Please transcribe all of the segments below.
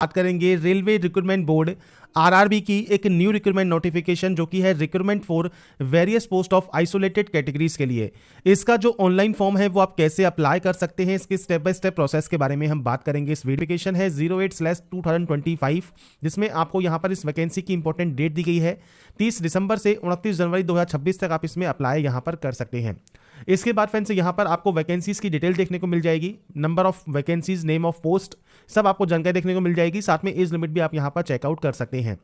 बात करेंगे railway recruitment board RRB की एक न्यू रिक्रूटमेंट नोटिफिकेशन जो कि है recruitment for various post of isolated categories के लिए। इसका जो ऑनलाइन फॉर्म है वो आप कैसे अप्लाई कर सकते हैं, इसके स्टेप बाय स्टेप प्रोसेस के बारे में हम बात करेंगे। इस वेरिफिकेशन है 08/2025 जिसमें आपको यहां पर इस वैकेंसी की इंपॉर्टेंट डेट दी गई है 30 दिसंबर से 29 जनवरी 2026 तक आप इसमें अप्लाई यहां पर कर सकते हैं। इसके बाद फ्रेंड्स यहां पर आपको वैकेंसीज की डिटेल देखने को मिल जाएगी, number of vacancies, name of post, सब आपको जानकारी देखने को मिल जाएगी। साथ में एज लिमिट भी आप यहां पर चेकआउट कर सकते हैं।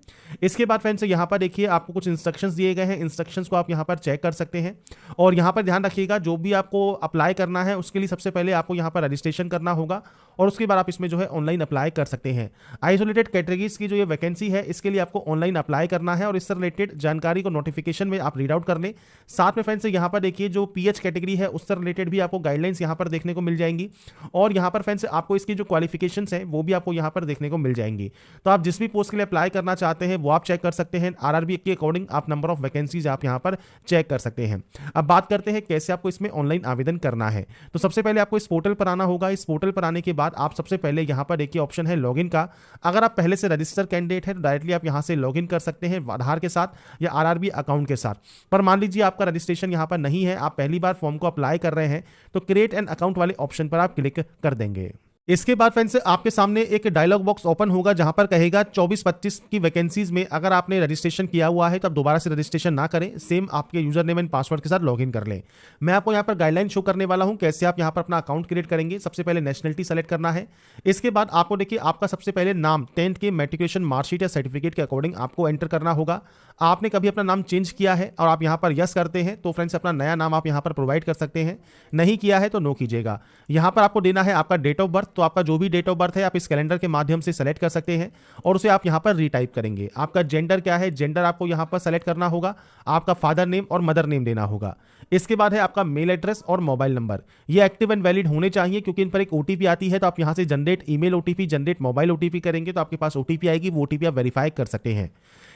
इसके बाद फ्रेंड्स यहां पर देखिए आपको कुछ इंस्ट्रक्शंस दिए गए हैं, इंस्ट्रक्शंस को आप यहां पर चेक कर सकते हैं। और यहां पर ध्यान रखिएगा जो भी आपको अप्लाई करना है उसके लिए सबसे पहले आपको यहां पर रजिस्ट्रेशन करना होगा और उसके बाद आप इसमें जो है ऑनलाइन अप्लाई कर सकते हैं। आइसोलेटेड कैटेगरीज की जो ये वैकेंसी है इसके लिए आपको ऑनलाइन अप्लाई करना है और इससे रिलेटेड जानकारी को नोटिफिकेशन में आप रीड आउट कर लें। साथ में फ्रेंड्स यहां पर देखिए जो पीएच कैटेगरी है उससे रिलेटेड भी आपको गाइडलाइंस यहां पर देखने को मिल जाएंगी और यहां पर फ्रेंड्स आपको इसकी जो क्वालिफिकेशंस हैं वो भी आपको यहां पर देखने को मिल जाएंगी। तो आप जिस भी पोस्ट के लिए अप्लाई करना चाहते हैं वो आप चेक कर सकते हैं। आरआरबी के अकॉर्डिंग आप नंबर ऑफ वैकेंसीज आप यहां पर चेक कर सकते हैं। अब बात करते हैं कैसे आपको इसमें ऑनलाइन आवेदन करना है। तो सबसे पहले आपको इस पोर्टल पर आना होगा। इस पोर्टल पर आने के बाद आप सबसे पहले यहां पर देखिए ऑप्शन है लॉगिन का। अगर आप पहले से रजिस्टर कैंडिडेट है तो डायरेक्टली आप यहां से लॉगिन कर सकते हैं आधार के साथ या आरआरबी अकाउंट के साथ। पर मान लीजिए आपका रजिस्ट्रेशन यहां पर नहीं है, आप पहली बार फॉर्म को अप्लाई कर रहे हैं तो क्रिएट एन अकाउंट वाले ऑप्शन पर आप क्लिक कर देंगे। इसके बाद फ्रेंड्स आपके सामने एक डायलॉग बॉक्स ओपन होगा जहां पर कहेगा 24-25 की वैकेंसीज में अगर आपने रजिस्ट्रेशन किया हुआ है तो आप दोबारा से रजिस्ट्रेशन ना करें, सेम आपके यूजर नेम एंड पासवर्ड के साथ लॉगिन कर लें। मैं आपको यहां पर गाइडलाइन शो करने वाला हूं कैसे आप यहां पर अपना अकाउंट क्रिएट करेंगे। सबसे पहले नेशनलिटी सेलेक्ट करना है। इसके बाद आपको देखिए आपका सबसे पहले नाम 10th के मैट्रिकुलेशन मार्कशीट या सर्टिफिकेट के अकॉर्डिंग आपको एंटर करना होगा। आपने कभी अपना नाम चेंज किया है और आप यहां पर यस करते हैं तो फ्रेंड्स अपना नया नाम आप यहां पर प्रोवाइड कर सकते हैं, नहीं किया है तो नो कीजिएगा। यहां पर आपको देना है आपका डेट ऑफ बर्थ, तो आपका जो भी डेट ऑफ बर्थ है आप इस कैलेंडर के माध्यम से सेलेक्ट कर सकते हैं और उसे आप यहां पर रीटाइप करेंगे। आपका जेंडर क्या है, जेंडर आपको यहां पर सेलेक्ट करना होगा। आपका फादर नेम और मदर नेम देना होगा। इसके बाद है आपका मेल एड्रेस और मोबाइल नंबर, ये एक्टिव एंड वैलिड होने चाहिए क्योंकि इन पर एक ओटीपी आती है। तो आप यहां से generate email OTP, generate mobile OTP करेंगे तो आपके पास ओटीपी आएगी, वो ओटीपी आप वेरीफाई कर सकते हैं।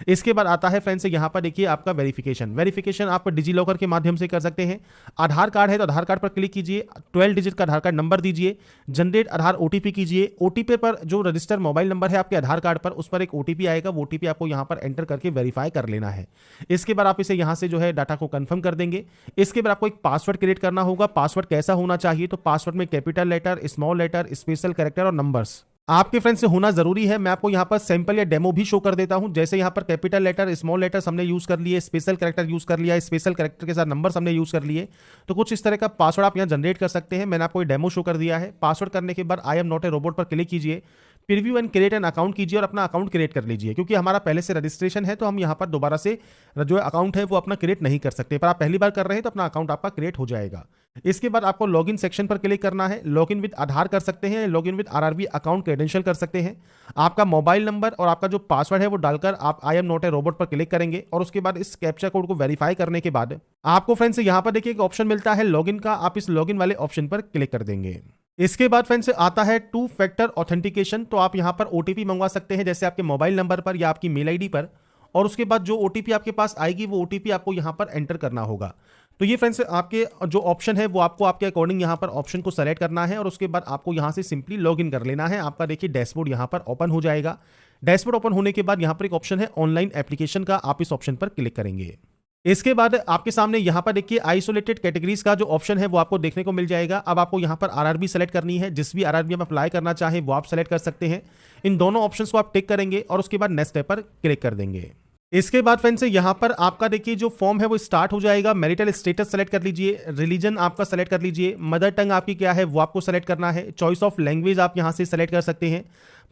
इसके बाद आता है फ्रेंड्स यहां पर देखिए आपका वेरिफिकेशन आप डिजी लॉकर के माध्यम से कर सकते हैं। आधार कार्ड है तो आधार कार्ड पर क्लिक कीजिए, 12 डिजिट का आधार कार्ड नंबर दीजिए, जनरेट आधार ओटीपी कीजिए। ओटीपी पर जो रजिस्टर मोबाइल नंबर है आपके आधार कार्ड पर उस पर एक ओटीपी आएगा, वो ओटीपी आपको यहां पर एंटर करके वेरीफाई कर लेना है। इसके बाद आप इसे यहां से जो है डाटा को कंफर्म कर देंगे। इसके बाद आपको एक पासवर्ड क्रिएट करना होगा। पासवर्ड कैसा होना चाहिए, तो पासवर्ड में capital letter, small letter, special character और नंबर्स आपके फ्रेंड्स से होना जरूरी है। मैं आपको यहां पर सैंपल या डेमो भी शो कर देता हूं। जैसे यहां पर कैपिटल लेटर, स्मॉल लेटर्स हमने यूज कर लिए, स्पेशल कैरेक्टर यूज कर लिया, स्पेशल कैरेक्टर के साथ नंबर्स हमने यूज कर लिए, तो कुछ इस तरह का पासवर्ड आप यहां जनरेट कर सकते हैं। मैंने आपको ये डेमो शो कर दिया है। पासवर्ड करने के बाद I am not a robot पर क्लिक कीजिए, preview and create an account कीजिए और अपना अकाउंट क्रिएट कर लीजिए। क्योंकि हमारा पहले से रजिस्ट्रेशन है तो हम यहां पर दोबारा से जो अकाउंट है वो अपना क्रिएट नहीं कर सकते, पर आप पहली बार कर रहे हैं तो अपना अकाउंट आपका क्रिएट हो जाएगा। इसके बाद आपको लॉगिन सेक्शन पर क्लिक करना है। लॉगिन विद आधार कर सकते हैं, login with RRB account credential कर सकते हैं। आपका मोबाइल नंबर और आपका जो पासवर्ड है वो डालकर आप I am not a robot पर क्लिक करेंगे और उसके बाद इस कैप्चा कोड को वेरीफाई करने के बाद आपको फ्रेंड्स यहां पर देखिए एक ऑप्शन मिलता है लॉगिन का, आप इस लॉगिन वाले ऑप्शन पर क्लिक कर देंगे। इसके बाद फ्रेंड्स आता है 2 फैक्टर ऑथेंटिकेशन। तो आप यहां पर ओटीपी मंगवा सकते हैं जैसे आपके मोबाइल नंबर पर या आपकी मेल आईडी पर, और उसके बाद जो ओटीपी आपके पास आएगी वो ओटीपी आपको यहां पर एंटर करना होगा। तो ये फ्रेंड्स आपके जो ऑप्शन है वो आपको आपके अकॉर्डिंग यहां पर ऑप्शन को सेलेक्ट करना है और उसके बाद आपको यहां से सिंपली लॉगिन कर लेना है। आपका देखिए डैशबोर्ड यहां पर ओपन हो जाएगा। डैशबोर्ड ओपन होने के बाद यहां पर एक ऑप्शन है ऑनलाइन एप्लीकेशन का, आप इस ऑप्शन पर क्लिक करेंगे। इसके बाद आपके सामने यहां पर देखिए आइसोलेटेड कैटेगरीज का जो ऑप्शन है वो आपको देखने को मिल जाएगा। अब आपको यहां पर आरआरबी सेलेक्ट करनी है, जिस भी आरआरबी में अप्लाई करना चाहे वो आप सेलेक्ट कर सकते हैं। इन दोनों ऑप्शंस को आप टिक करेंगे और उसके बाद नेक्स्ट स्टेप पर क्लिक कर देंगे। इसके बाद फ्रेंड्स यहां पर आपका देखिए जो फॉर्म है वो स्टार्ट हो जाएगा। मैरिटल स्टेटस सेलेक्ट कर लीजिए, रिलीजन आपका सेलेक्ट कर लीजिए, मदर टंग आपकी क्या है वो आपको सेलेक्ट करना है, चॉइस ऑफ लैंग्वेज आप यहां से सेलेक्ट कर सकते हैं।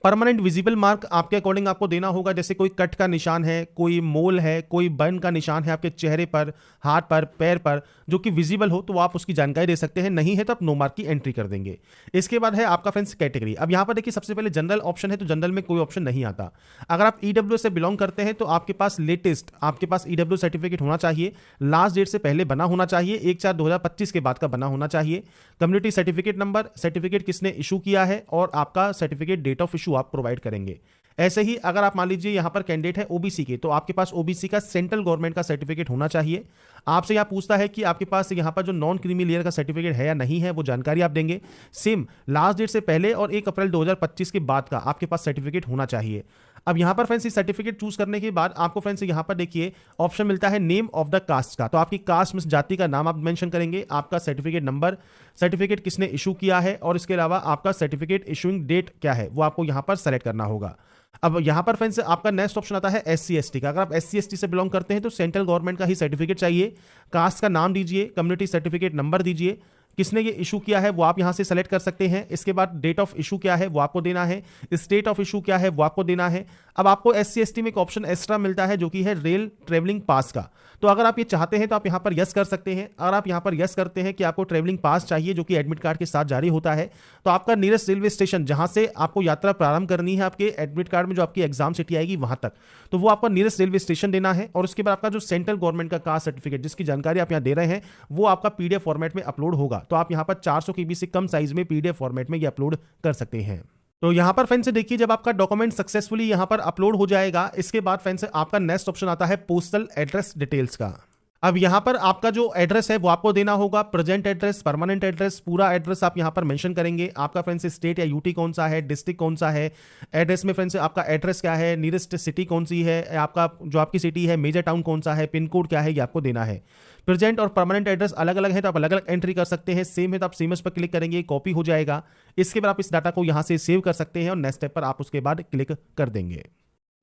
परमानेंट विजिबल मार्क आपके अकॉर्डिंग आपको देना होगा, जैसे कोई कट का निशान है, कोई मोल है, कोई बर्न का निशान है आपके चेहरे पर, हाथ पर, पैर पर, जो कि विजिबल हो तो आप उसकी जानकारी दे सकते हैं, नहीं है तो आप नो मार्क की एंट्री कर देंगे। इसके बाद है आपका फ्रेंड्स कैटेगरी। अब यहां पर देखिए सबसे पहले जनरल ऑप्शन है तो जनरल में कोई ऑप्शन नहीं आता। अगर आप ईडब्ल्यू से बिलोंग करते हैं तो आपके पास लेटेस्ट आपके पास ईडब्ल्यू सर्टिफिकेट होना चाहिए, लास्ट डेट से पहले बना होना चाहिए, 1/4/2025 के बाद का बना होना चाहिए। कम्युनिटी सर्टिफिकेट नंबर, सर्टिफिकेट किसने इशू किया है और आपका सर्टिफिकेट डेट ऑफ इशू आप प्रोवाइड करेंगे। ऐसे ही अगर आप मान लीजिए यहाँ पर कैंडिडेट है ओबीसी के, तो आपके पास ओबीसी का सेंट्रल गवर्नमेंट का सर्टिफिकेट होना चाहिए। आपसे यहाँ पूछता है कि आपके पास यहाँ पर जो नॉन क्रीमी लेयर का सर्टिफिकेट है या नहीं है, वो जानकारी आप देंगे। सेम लास्ट डेट से पहले और 1 अप्रैल 2025 के बाद का आपके पास सर्टिफिकेट होना चाहिए। अब यहाँ पर फ्रेंड्स सर्टिफिकेट चूज करने के बाद आपको फ्रेंड्स यहाँ पर देखिए ऑप्शन मिलता है नेम ऑफ द कास्ट का, तो आपकी कास्ट में जाति का नाम आप मेंशन करेंगे, आपका सर्टिफिकेट नंबर, सर्टिफिकेट किसने इशू किया है, और इसके अलावा आपका सर्टिफिकेट इशूइंग डेट क्या है वो आपको यहाँ पर सेलेक्ट करना होगा। अब यहां पर फ्रेंड्स आपका नेक्स्ट ऑप्शन आता है SC ST का। अगर आप SC ST से बिलोंग करते हैं तो सेंट्रल गवर्नमेंट का ही सर्टिफिकेट चाहिए। कास्ट का नाम दीजिए, कम्युनिटी सर्टिफिकेट नंबर दीजिए, किसने ये इशू किया है वो आप यहां से सेलेक्ट कर सकते हैं। इसके बाद डेट ऑफ इशू क्या है वो आपको देना है, स्टेट ऑफ इशू क्या है वो आपको देना है। अब आपको SC ST में एक ऑप्शन एक्स्ट्रा मिलता है जो कि है रेल ट्रेवलिंग पास का, तो अगर आप ये चाहते हैं तो आप यहां पर यस कर सकते हैं। अगर आप यहां पर यस करते हैं कि आपको ट्रेवलिंग पास चाहिए जो कि एडमिट कार्ड के साथ जारी होता है, तो आपका नियरेस्ट रेलवे स्टेशन जहां से आपको यात्रा प्रारंभ करनी है आपके एडमिट कार्ड में जो आपकी एग्जाम सिटी आएगी वहां तक, तो वो आपका नियरेस्ट रेलवे स्टेशन देना है। और उसके बाद आपका जो सेंट्रल गवर्नमेंट का कास्ट सर्टिफिकेट जिसकी जानकारी आप यहां दे रहे हैं वो आपका PDF फॉर्मेट में अपलोड होगा, तो आप यहां पर 400 KB से कम साइज में PDF फॉर्मेट में ये अपलोड कर सकते हैं। तो यहां पर फ्रेंड्स देखिए जब आपका डॉक्यूमेंट सक्सेसफुली यहां पर अपलोड हो जाएगा, इसके बाद फ्रेंड्स आपका नेक्स्ट ऑप्शन आता है पोस्टल एड्रेस डिटेल्स का। अब यहां पर आपका जो एड्रेस है वो आपको देना होगा, प्रेजेंट एड्रेस, परमानेंट एड्रेस, पूरा एड्रेस आप यहां पर मेंशन करेंगे। आपका फ्रेंड्स स्टेट या यूटी कौन सा है, डिस्ट्रिक्ट कौन सा है, एड्रेस में फ्रेंड्स आपका एड्रेस क्या है, नियरेस्ट सिटी कौन सी है, आपका जो आपकी सिटी है मेजर टाउन कौन सा है, पिन कोड क्या है, ये आपको देना है। प्रेजेंट और परमानेंट एड्रेस अलग अलग है तो आप अलग अलग एंट्री कर सकते हैं, सेम है तो आप सेम पर क्लिक करेंगे, कॉपी हो जाएगा। इसके बाद आप इस डाटा को यहां से सेव कर सकते हैं और नेक्स्ट स्टेप पर आप उसके बाद क्लिक कर देंगे।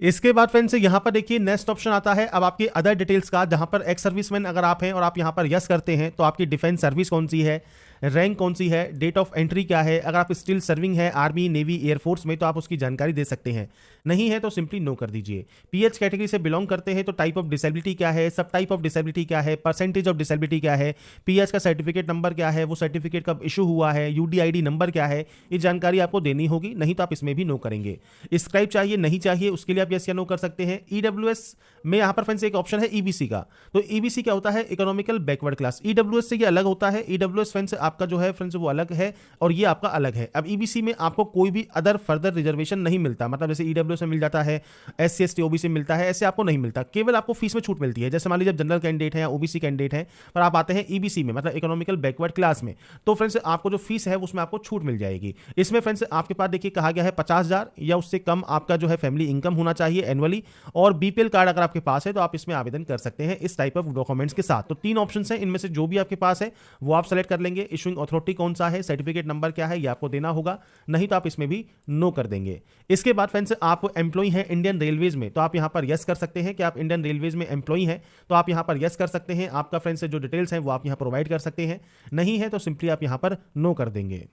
इसके बाद फ्रेंड्स यहां पर देखिए नेक्स्ट ऑप्शन आता है अब आपकी अदर डिटेल्स का, जहां पर एक्स सर्विसमैन अगर आप हैं और आप यहां पर यस करते हैं तो आपकी डिफेंस सर्विस कौन सी है, रैंक कौन सी है, डेट ऑफ एंट्री क्या है। अगर आप स्टिल सर्विंग है आर्मी, नेवी, एयरफोर्स में तो आप उसकी जानकारी दे सकते हैं, नहीं है तो सिंपली नो कर दीजिए। PH कैटेगरी से बिलोंग करते हैं तो टाइप ऑफ डिसेबिलिटी क्या है, सब टाइप ऑफ डिसेबिलिटी क्या है, परसेंटेज ऑफ डिसेबिलिटी क्या है, PH का सर्टिफिकेट नंबर क्या है, वो सर्टिफिकेट कब इशू हुआ है, UDID नंबर क्या है, ये जानकारी आपको देनी होगी, नहीं तो आप इसमें भी नो करेंगे। स्क्राइब चाहिए नहीं चाहिए उसके लिए आप यस या नो कर सकते हैं। EWS में यहाँ पर फ्रेंड्स एक ऑप्शन है EBC का, तो EBC क्या होता है, इकोनॉमिकल बैकवर्ड क्लास। EWS से ये अलग होता है, EWS फ्रेंड्स आपका जो है फ्रेंड्स वो अलग है और ये आपका अलग है। अब EBC में आपको कोई भी अदर फर्दर रिजर्वेशन नहीं मिलता, मतलब जैसे EWS में मिल जाता है, SC ST OBC मिलता है, ऐसे आपको नहीं मिलता, केवल आपको फीस में छूट मिलती है। जैसे मान लीजिए जनरल कैंडिडेट है या OBC कैंडिडेट है पर आप आते हैं EBC में मतलब इकोनॉमिकल बैकवर्ड क्लास में, तो फ्रेंड्स आपको जो फीस है उसमें आपको छूट मिल जाएगी। इसमें फ्रेंड्स आपके पास देखिए कहा गया है 50,000 या उससे कम आपका जो है फैमिली इनकम होना चाहिए एनुअली, और BPL कार्ड अगर आपके पास है तो आप इसमें आवेदन कर सकते हैं इस टाइप ऑफ डॉक्यूमेंट्स के साथ। तो 3 ऑप्शन हैं, इनमें से जो भी आपके पास है वो आप सेलेक्ट कर लेंगे। इशूइंग अथॉरिटी कौन सा है, सर्टिफिकेट नंबर क्या है, ये आपको देना होगा, नहीं तो आप इसमें भी नो कर देंगे। इसके बाद फ्रेंड्स आप एम्प्लॉय हैं इंडियन रेलवेज में, तो आप यहां पर यस कर सकते हैं कि आप इंडियन रेलवेज में एम्प्लॉय हैं, तो आप यहां पर यस कर सकते हैं। आपका फ्रेंड्स जो डिटेल्स हैं वो आप यहां प्रोवाइड कर सकते हैं, नहीं है तो सिंपली आप यहां पर नो कर देंगे।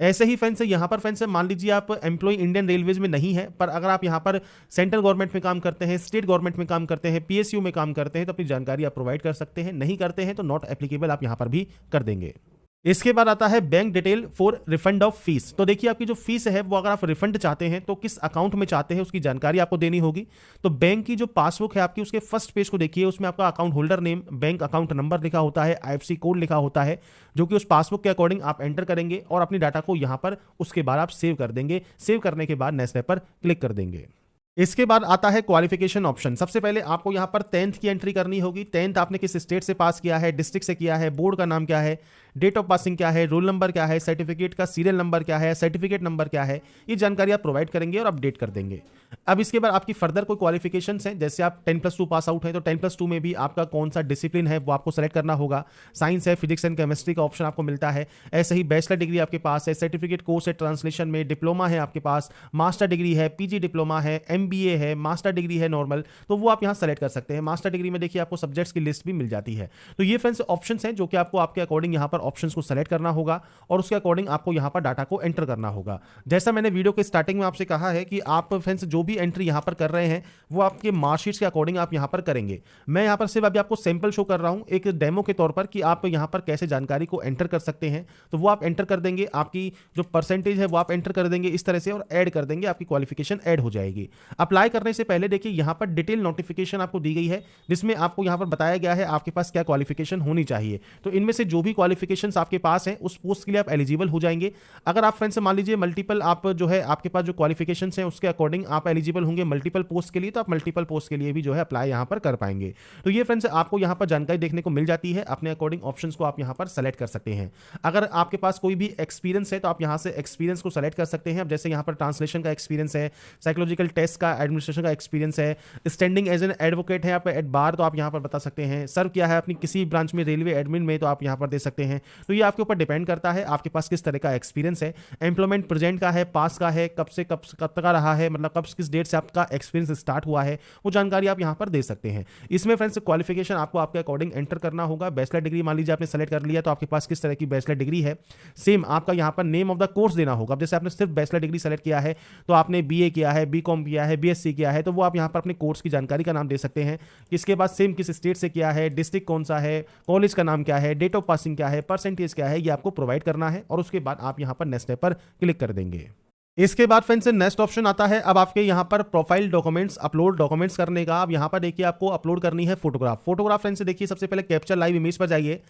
ऐसे ही फ्रेंड्स यहाँ पर फ्रेंड्स मान लीजिए आप एम्प्लॉय इंडियन रेलवेज में नहीं है, पर अगर आप यहाँ पर सेंट्रल गवर्नमेंट में काम करते हैं, स्टेट गवर्नमेंट में काम करते हैं, PSU में काम करते हैं, तो अपनी जानकारी आप प्रोवाइड कर सकते हैं, नहीं करते हैं तो नॉट एप्लीकेबल आप यहाँ पर भी कर देंगे। इसके बाद आता है bank detail for refund of fees. तो देखिए आपकी जो फीस है वो अगर आप रिफंड चाहते हैं तो किस अकाउंट में चाहते हैं उसकी जानकारी आपको देनी होगी। तो बैंक की जो पासबुक है आपकी उसके फर्स्ट पेज को देखिए, उसमें आपका account holder name, bank account number लिखा होता है, IFSC कोड लिखा होता है, जो कि उस पासबुक के अकॉर्डिंग आप एंटर करेंगे और अपनी डाटा को यहाँ पर उसके बाद आप सेव कर देंगे। सेव करने के बाद नेक्स्ट स्टेप पर क्लिक कर देंगे। इसके बाद आता है क्वालिफिकेशन ऑप्शन। सबसे पहले आपको यहाँ पर 10th की एंट्री करनी होगी। 10th आपने किस स्टेट से पास किया है, डिस्ट्रिक्ट से किया है, बोर्ड का नाम क्या है, डेट ऑफ पासिंग क्या है, रोल नंबर क्या है, सर्टिफिकेट का सीरियल नंबर क्या है, सर्टिफिकेट नंबर क्या है, ये जानकारी आप प्रोवाइड करेंगे और अपडेट कर देंगे। अब इसके बाद आपकी फर्दर कोई क्वालिफिकेशंस हैं, जैसे आप 10+2 पास आउट है तो 10+2 में भी आपका कौन सा डिसिप्लिन है वो आपको सेलेक्ट करना होगा। साइंस है, फिजिक्स एंड केमिस्ट्री का ऑप्शन आपको मिलता है। ऐसे ही बैचलर डिग्री आपके पास है, सर्टिफिकेट कोर्स है ट्रांसलेशन में, डिप्लोमा है आपके पास, मास्टर डिग्री है, PG डिप्लोमा है, MBA है, मास्टर डिग्री है नॉर्मल, तो वो आप यहाँ सेलेक्ट कर सकते हैं। मास्टर डिग्री में देखिए आपको सब्जेक्ट्स की लिस्ट भी मिल जाती है। तो ये फ्रेंड्स ऑप्शंस हैं जो कि आपको आपके अकॉर्डिंग यहाँ पर ऑप्शंस को सेलेक्ट करना होगा और उसके अकॉर्डिंग आपको यहाँ पर डाटा को एंटर करना होगा। जैसा मैंने वीडियो के स्टार्टिंग में आपसे कहा है कि आप फ्रेंड्स जो भी एंट्री यहाँ पर कर रहे हैं वो आपके मार्कशीट्स के अकॉर्डिंग आप यहाँ पर करेंगे। मैं यहाँ पर सिर्फ अभी आपको सैंपल शो कर रहा हूँ एक डेमो के तौर पर कि आप यहाँ पर कैसे जानकारी को एंटर कर सकते हैं। तो वो आप एंटर कर देंगे, आपकी जो परसेंटेज है वो आप एंटर कर देंगे इस तरह से और ऐड कर देंगे, आपकी क्वालिफिकेशन ऐड हो जाएगी। अप्लाई करने से पहले देखिए यहाँ पर डिटेल नोटिफिकेशन आपको दी गई है जिसमें आपको यहाँ पर बताया गया है आपके पास क्या क्वालिफिकेशन होनी चाहिए। तो इनमें से जो भी क्वालिफिकेशन क्वालिफिकेशंस आपके पास हैं उस पोस्ट के लिए आप एलिजिबल हो जाएंगे। अगर आप फ्रेंड्स मान लीजिए मल्टीपल आप जो है आपके पास जो क्वालिफिकेशंस हैं उसके अकॉर्डिंग आप एलिजिबल होंगे मल्टीपल पोस्ट के लिए, तो आप मल्टीपल पोस्ट के लिए भी जो है अप्लाई यहाँ पर कर पाएंगे। तो ये फ्रेंड्स आपको यहाँ पर जानकारी देखने को मिल जाती है, अपने अकॉर्डिंग ऑप्शंस को आप यहाँ पर सेलेक्ट कर सकते हैं। अगर आपके पास कोई भी एक्सपीरियंस है तो आप यहाँ से एक्सपीरियंस को सेलेक्ट कर सकते हैं। अब जैसे यहाँ पर ट्रांसलेशन का एक्सपीरियंस है, साइकोलॉजिकल टेस्ट का, एडमिनिस्ट्रेशन का एक्सपीरियंस है, स्टैंडिंग एज एन एडवोकेट है आप एट बार, तो आप यहाँ पर बता सकते हैं। सर्व किया है अपनी किसी ब्रांच में, रेलवे एडमिन में, तो आप यहाँ पर दे सकते हैं। तो ये आपके ऊपर डिपेंड करता है आपके पास किस तरह का एक्सपीरियंस है। एम्प्लॉयमेंट प्रेजेंट का है, पास का है, कब से कब तक का रहा है, मतलब कब किस डेट से आपका एक्सपीरियंस स्टार्ट हुआ है, वो जानकारी आप यहाँ पर दे सकते हैं। इसमें फ्रेंड्स क्वालिफिकेशन आपको आपके अकॉर्डिंग एंटर करना होगा। बैचलर डिग्री मान लीजिए आपने सेलेक्ट कर लिया, तो आपके पास किस तरह की बैचलर डिग्री है, सेम आपका यहाँ पर नेम ऑफ द कोर्स देना होगा। अब जैसे आपने सिर्फ बैचलर डिग्री सेलेक्ट किया है तो आपने बीए किया है, बीकॉम किया है, बीएससी किया है, तो वो आप यहाँ पर अपने कोर्स की जानकारी का नाम दे सकते हैं। इसके बाद सेम किस स्टेट से किया है, डिस्ट्रिक्ट कौन सा है, कॉलेज का नाम क्या है, डेट ऑफ पासिंग क्या है, परसेंटेज क्या है, ये आपको प्रोवाइड करना है। और उसके बाद आप यहाँ पर नेक्स्ट स्टेप पर क्लिक कर देंगे। इसके बाद फ्रेंड्स नेक्स्ट ऑप्शन आता है अब आपके यहाँ पर प्रोफाइल डॉक्यूमेंट्स, अपलोड डॉक्यूमेंट्स करने का। अब यहाँ पर देखिए आपको अपलोड करनी है फोटोग्राफ फ्रेंड्स देखिए सबसे पहले कैप्चर लाइव इमेज पर जाइए।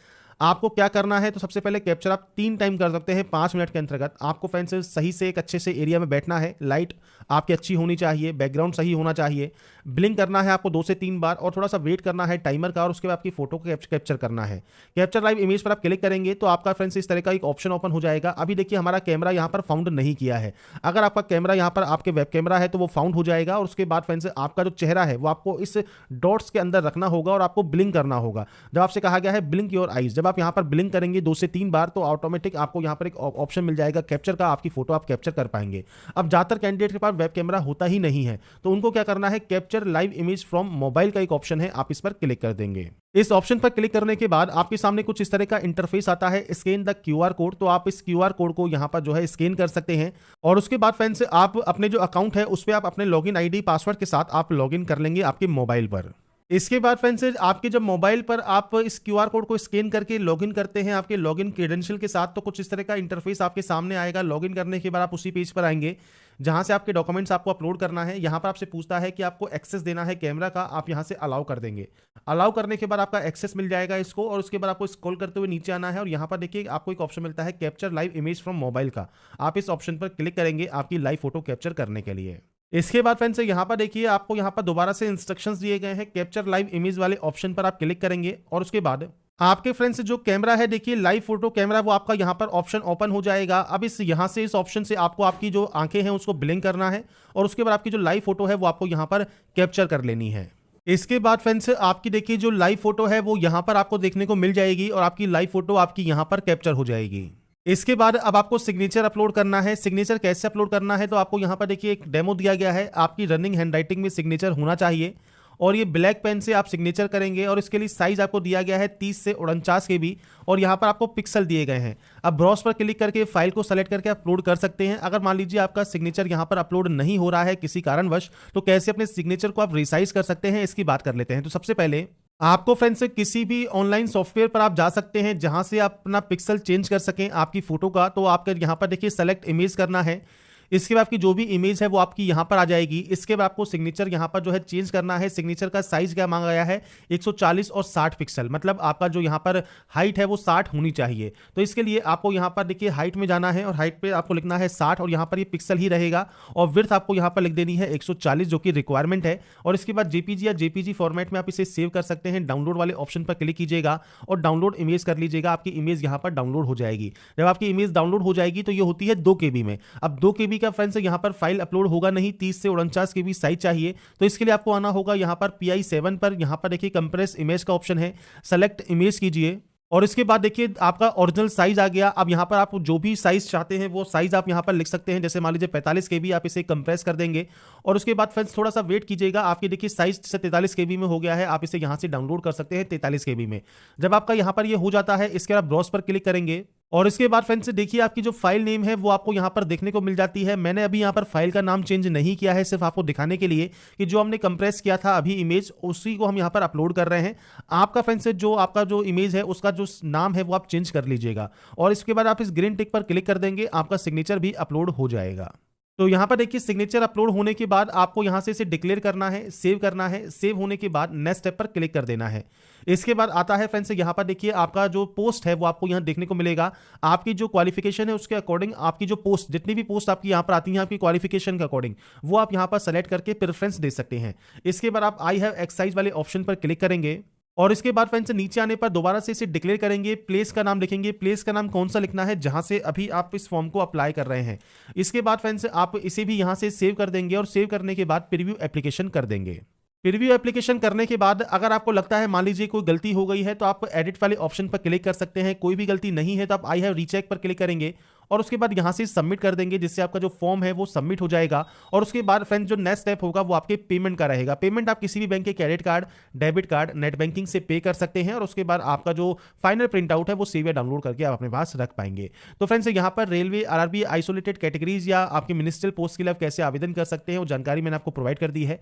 आपको क्या करना है, तो सबसे पहले कैप्चर आप 3 टाइम कर सकते हैं 5 मिनट के अंतर्गत। आपको फ्रेंड्स सही से एक अच्छे से एरिया में बैठना है, लाइट आपकी अच्छी होनी चाहिए, बैकग्राउंड सही होना चाहिए, ब्लिंक करना है आपको 2 से 3 बार और थोड़ा सा वेट करना है टाइमर का, और उसके बाद आपकी फोटो को कैप्चर करना है। कैप्चर लाइव इमेज पर आप क्लिक करेंगे तो आपका फ्रेंड्स इस तरह का एक ऑप्शन ओपन हो जाएगा। अभी देखिए हमारा कैमरा यहाँ पर फाउंड नहीं किया है। अगर आपका कैमरा यहाँ पर आपके वेब कैमरा है तो वो फाउंड हो जाएगा, और उसके बाद फ्रेंड्स आपका जो चेहरा है वो आपको इस डॉट्स के अंदर रखना होगा और आपको ब्लिंक करना होगा। जब आपसे कहा गया है ब्लिंक योर आईज, जब आप यहाँ पर ब्लिंक करेंगे 2 से 3 बार तो ऑटोमेटिक आपको यहाँ पर एक ऑप्शन मिल जाएगा कैप्चर का, आपकी फोटो आप कैप्चर कर पाएंगे। अब ज्यादातर कैंडिडेट के पास वेब कैमरा होता ही नहीं है, तो उनको क्या करना है, capture live image from mobile का एक ऑप्शन है, आप इस पर क्लिक कर देंगे। इस ऑप्शन पर क्लिक करने के बाद आपके सामने कुछ इस तरह का इंटरफेस आता है, स्कैन द क्यूआर कोड। तो आप इस क्यूआर कोड को यहाँ पर जो है स्कैन कर सकते हैं, और उसके बाद फ्रेंड्स आप अपने जो अकाउंट है उस पर आप अपने लॉगिन आईडी पासवर्ड के साथ आप लॉगिन कर लेंगे आपके मोबाइल पर। इसके बाद फ्रेंड्स आपके जब मोबाइल पर आप इस क्यूआर कोड को स्कैन करके लॉगिन करते हैं आपके लॉगिन क्रेडेंशियल के साथ, तो कुछ इस तरह का इंटरफेस आपके सामने आएगा। लॉगिन करने के बाद आप उसी पेज पर आएंगे जहां से आपके डॉक्यूमेंट्स आपको अपलोड करना है। यहां पर आपसे पूछता है कि आपको एक्सेस देना है कैमरा का, आप यहां से अलाउ कर देंगे। अलाउ करने के बाद आपका एक्सेस मिल जाएगा इसको, और उसके बाद आपको स्क्रॉल करते हुए नीचे आना है, और यहां पर देखिए आपको एक ऑप्शन मिलता है capture live image from mobile का। आप इस ऑप्शन पर क्लिक करेंगे आपकी लाइव फोटो कैप्चर करने के लिए। इसके बाद फ्रेंड्स यहाँ पर देखिए आपको यहाँ पर दोबारा से इंस्ट्रक्शंस दिए गए हैं। कैप्चर लाइव इमेज वाले ऑप्शन पर आप क्लिक करेंगे, और उसके बाद आपके फ्रेंड्स जो कैमरा है देखिए लाइव फोटो कैमरा, वो आपका यहाँ पर ऑप्शन ओपन हो जाएगा। अब इस यहाँ से इस ऑप्शन से आपको आपकी जो आंखें हैं उसको ब्लिंक करना है, और उसके बाद आपकी जो लाइव फोटो है वो आपको यहाँ पर कैप्चर कर लेनी है। इसके बाद फ्रेंड्स आपकी देखिए जो लाइव फोटो है वो यहाँ पर आपको देखने को मिल जाएगी, और आपकी लाइव फोटो आपकी यहाँ पर कैप्चर हो जाएगी। इसके बाद अब आपको सिग्नेचर अपलोड करना है। सिग्नेचर कैसे अपलोड करना है, तो आपको यहाँ पर देखिए एक डेमो दिया गया है। आपकी रनिंग हैंडराइटिंग में सिग्नेचर होना चाहिए, और ये ब्लैक पेन से आप सिग्नेचर करेंगे, और इसके लिए साइज आपको दिया गया है 30 से 49 KB, और यहाँ पर आपको पिक्सल दिए गए हैं। अब ब्राउज पर क्लिक करके फाइल को सेलेक्ट करके अपलोड कर सकते हैं। अगर मान लीजिए आपका सिग्नेचर यहाँ पर अपलोड नहीं हो रहा है किसी कारणवश, तो कैसे अपने सिग्नेचर को आप रिसाइज कर सकते हैं इसकी बात कर लेते हैं। तो सबसे पहले आपको फ्रेंड्स किसी भी ऑनलाइन सॉफ्टवेयर पर आप जा सकते हैं जहां से आप अपना पिक्सल चेंज कर सकें आपकी फोटो का। तो आपका यहाँ पर देखिए सेलेक्ट इमेज करना है। इसके बाद आपकी जो भी इमेज है वो आपकी यहाँ पर आ जाएगी। इसके बाद आपको सिग्नेचर यहाँ पर जो है चेंज करना है। सिग्नेचर का साइज क्या मांगा गया है, 140 और 60 पिक्सल, मतलब आपका जो यहाँ पर हाइट है वो 60 होनी चाहिए। तो इसके लिए आपको यहाँ पर देखिए हाइट में जाना है, और हाइट पे आपको लिखना है 60, और यहाँ पर ये पिक्सल ही रहेगा, और विड्थ आपको यहाँ पर लिख देनी है 140 जो कि रिक्वायरमेंट है। और इसके बाद जेपीजी या जेपीजी फॉर्मेट में आप इसे सेव कर सकते हैं। डाउनलोड वाले ऑप्शन पर क्लिक कीजिएगा और डाउनलोड इमेज कर लीजिएगा। आपकी इमेज यहाँ पर डाउनलोड हो जाएगी। जब आपकी इमेज डाउनलोड हो जाएगी तो ये होती है 2 KB में। अब 2 KB का फ्रेंड्स यहाँ पर फाइल अपलोड होगा नहीं, 30 से 49 KB साइज चाहिए। तो इसके लिए आपको आना होगा यहाँ पर PI7 पर। यहाँ पर देखिए कंप्रेस इमेज का ऑप्शन है, सेलेक्ट इमेज कीजिए, और इसके बाद देखिए आपका ओरिजिनल साइज आ गया। अब यहाँ पर आप जो भी साइज चाहते हैं वो साइज आप यहाँ पर लिख सकते हैं। जैसे मान लीजिए 45 KB, आप इसे कंप्रेस कर देंगे, और उसके बाद फ्रेंड्स थोड़ा सा वेट कीजिएगा। आपकी देखिए साइज से 43 KB में हो गया है। आप इसे यहाँ से डाउनलोड कर सकते हैं 43 KB में। जब आपका यहाँ पर ये हो जाता है, इसके बाद ब्राउज पर क्लिक करेंगे, और इसके बाद फ्रेंड्स देखिए आपकी जो फाइल नेम है वो आपको यहाँ पर देखने को मिल जाती है। मैंने अभी यहाँ पर फाइल का नाम चेंज नहीं किया है, सिर्फ आपको दिखाने के लिए कि जो हमने कंप्रेस किया था अभी इमेज, उसी को हम यहाँ पर अपलोड कर रहे हैं। आपका फ्रेंड्स जो आपका जो इमेज है उसका जो नाम है वो आप चेंज कर लीजिएगा, और इसके बाद आप इस ग्रीन टिक पर क्लिक कर देंगे, आपका सिग्नेचर भी अपलोड हो जाएगा। तो यहाँ पर देखिए सिग्नेचर अपलोड होने के बाद आपको यहाँ से इसे डिक्लेयर करना है, सेव करना है। सेव होने के बाद नेक्स्ट स्टेप पर क्लिक कर देना है। इसके बाद आता है फ्रेंड्स यहाँ पर देखिए आपका जो पोस्ट है वो आपको यहाँ देखने को मिलेगा। आपकी जो क्वालिफिकेशन है उसके अकॉर्डिंग आपकी जो पोस्ट, जितनी भी पोस्ट आपकी यहाँ पर आती है आपकी क्वालिफिकेशन के अकॉर्डिंग, वो आप यहाँ पर सेलेक्ट करके प्रेफरेंस दे सकते हैं। इसके बाद आप आई हैव एक्सरसाइज वाले ऑप्शन पर क्लिक करेंगे और इसके बाद फ्रेंड्स नीचे आने पर दोबारा से इसे डिक्लेयर करेंगे। प्लेस का नाम लिखेंगे। प्लेस का नाम कौन सा लिखना है जहां से अभी आप इस फॉर्म को अप्लाई कर रहे हैं। इसके बाद फ्रेंड्स आप इसे भी यहां से सेव कर देंगे और सेव करने के बाद प्रीव्यू एप्लीकेशन कर देंगे। प्रीव्यू एप्लीकेशन करने के बाद अगर आपको लगता है मान लीजिए कोई गलती हो गई है तो आप एडिट वाले ऑप्शन पर क्लिक कर सकते हैं। कोई भी गलती नहीं है तो आप आई हैव रीचेक पर क्लिक करेंगे और उसके बाद यहां से सबमिट कर देंगे, जिससे आपका जो फॉर्म है वो सबमिट हो जाएगा। और उसके बाद फ्रेंड्स जो नेक्स्ट स्टेप होगा वो आपके पेमेंट का रहेगा। पेमेंट आप किसी भी बैंक के credit card, debit card, net banking से पे कर सकते हैं और उसके बाद आपका जो फाइनल प्रिंट आउट है वो सेव या डाउनलोड करके आप अपने पास रख पाएंगे। तो फ्रेंड्स यहाँ पर रेलवे, आरआरबी आइसोलेटेड कैटेगरीज या आपकी मिनिस्ट्रियल पोस्ट के लिए आप कैसे आवेदन कर सकते हैं वो जानकारी मैंने आपको प्रोवाइड कर दी है।